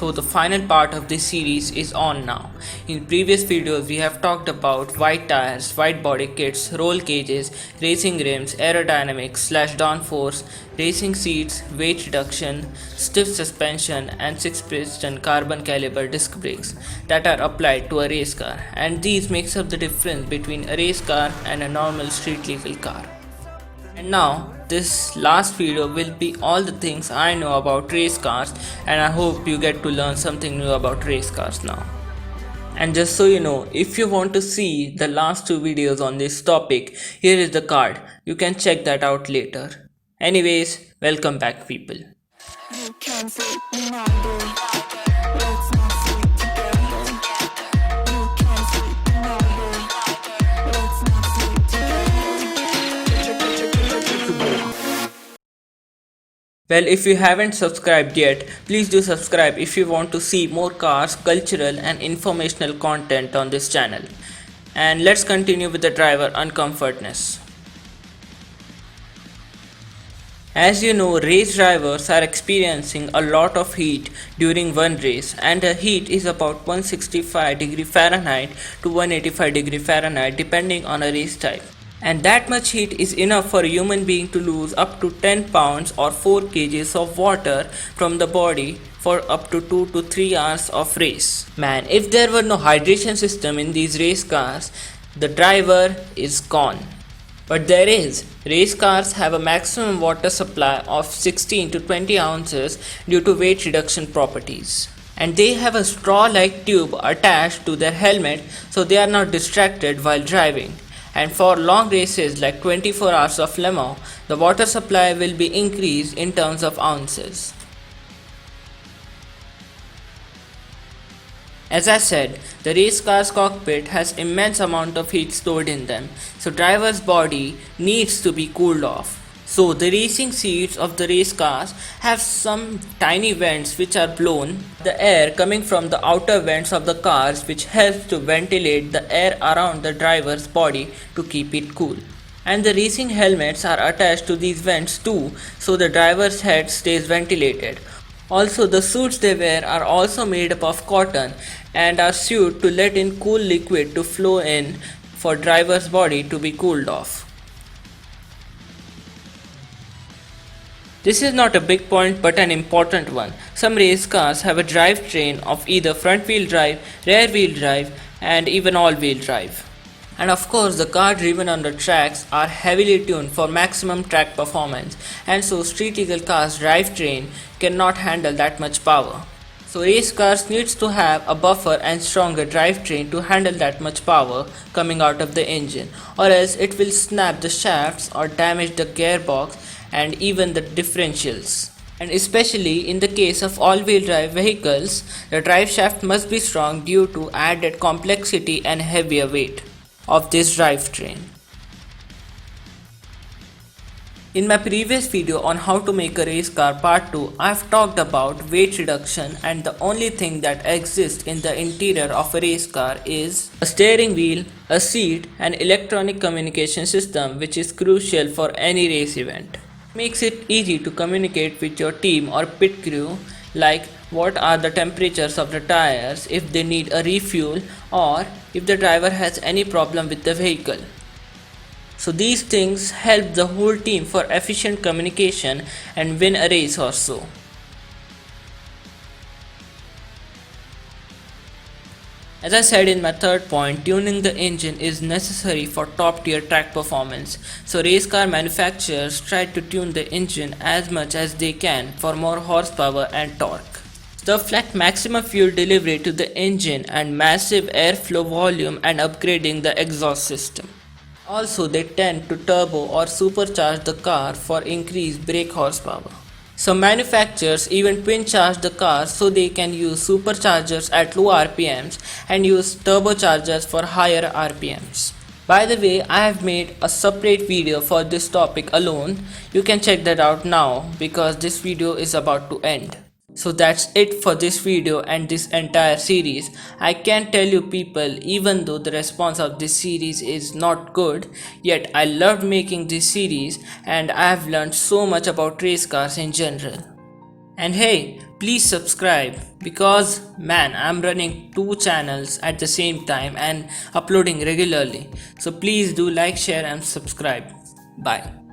So the final part of this series is on now. In previous videos we have talked about white tires, white body kits, roll cages, racing rims, aerodynamics slash downforce, racing seats, weight reduction, stiff suspension and 6-piston carbon caliber disc brakes that are applied to a race car, and these makes up the difference between a race car and a normal street legal car. And now, this last video will be all the things I know about race cars, and I hope you get to learn something new about race cars now. And just so you know, if you want to see the last 2 videos on this topic, here is the card. You can check that out later. Anyways, welcome back people. Well, if you haven't subscribed yet, please do subscribe if you want to see more cars, cultural and informational content on this channel. And let's continue with the driver uncomfortness. As you know, race drivers are experiencing a lot of heat during one race, and the heat is about 165°F to 185°F depending on a race type. And that much heat is enough for a human being to lose up to 10 pounds or 4 kgs of water from the body for up to 2 to 3 hours of race. Man, if there were no hydration system in these race cars, the driver is gone. But there is. Race cars have a maximum water supply of 16 to 20 ounces due to weight reduction properties. And they have a straw-like tube attached to their helmet so they are not distracted while driving. And for long races like 24 hours of Le Mans, the water supply will be increased in terms of ounces. As I said, the race car's cockpit has immense amount of heat stored in them, so driver's body needs to be cooled off. So the racing seats of the race cars have some tiny vents which are blown the air coming from the outer vents of the cars, which helps to ventilate the air around the driver's body to keep it cool. And the racing helmets are attached to these vents too, so the driver's head stays ventilated. Also, the suits they wear are also made up of cotton and are sewed to let in cool liquid to flow in for driver's body to be cooled off. This is not a big point but an important one. Some race cars have a drivetrain of either front wheel drive, rear wheel drive and even all wheel drive. And of course the car driven on the tracks are heavily tuned for maximum track performance, and so street legal cars drivetrain cannot handle that much power. So race cars needs to have a buffer and stronger drivetrain to handle that much power coming out of the engine, or else it will snap the shafts or damage the gearbox and even the differentials. And especially in the case of all-wheel drive vehicles, the drive shaft must be strong due to added complexity and heavier weight of this drivetrain. In my previous video on how to make a race car part 2, I have talked about weight reduction, and the only thing that exists in the interior of a race car is a steering wheel, a seat, and electronic communication system, which is crucial for any race event. Makes it easy to communicate with your team or pit crew, like what are the temperatures of the tires, if they need a refuel, or if the driver has any problem with the vehicle. So these things help the whole team for efficient communication and win a race or so. As I said in my third point, tuning the engine is necessary for top tier track performance. So race car manufacturers try to tune the engine as much as they can for more horsepower and torque. Stuff like maximum fuel delivery to the engine and massive airflow volume and upgrading the exhaust system. Also, they tend to turbo or supercharge the car for increased brake horsepower. Some manufacturers even twin charge the car so they can use superchargers at low RPMs and use turbochargers for higher RPMs. By the way, I have made a separate video for this topic alone. You can check that out now because this video is about to end. So that's it for this video and this entire series. I can tell you people, even though the response of this series is not good, yet I loved making this series and I have learned so much about race cars in general. And hey, please subscribe because man, I'm running two channels at the same time and uploading regularly. So please do like, share, and subscribe. Bye.